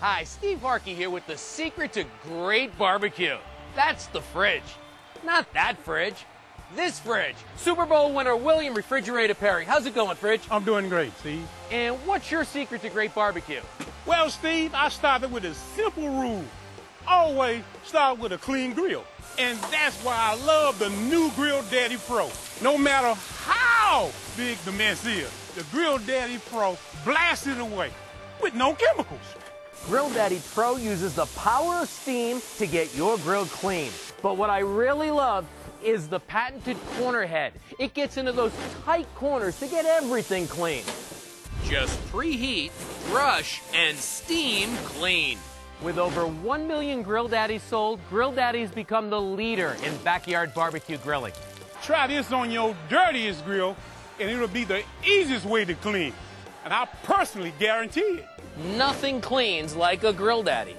Hi, Steve Harkey here with the secret to great barbecue. That's the fridge. Not that fridge. This fridge. Super Bowl winner William Refrigerator Perry. How's it going, Fridge? I'm doing great, Steve. And what's your secret to great barbecue? Well, Steve, I started with a simple rule. Always start with a clean grill. And that's why I love the new Grill Daddy Pro. No matter how big the mess is, the Grill Daddy Pro blasts it away with no chemicals. Grill Daddy Pro uses the power of steam to get your grill clean. But what I really love is the patented corner head. It gets into those tight corners to get everything clean. Just preheat, brush, and steam clean. With over 1 million Grill Daddies sold, Grill Daddy's become the leader in backyard barbecue grilling. Try this on your dirtiest grill, and it'll be the easiest way to clean. And I personally guarantee it. Nothing cleans like a Grill Daddy.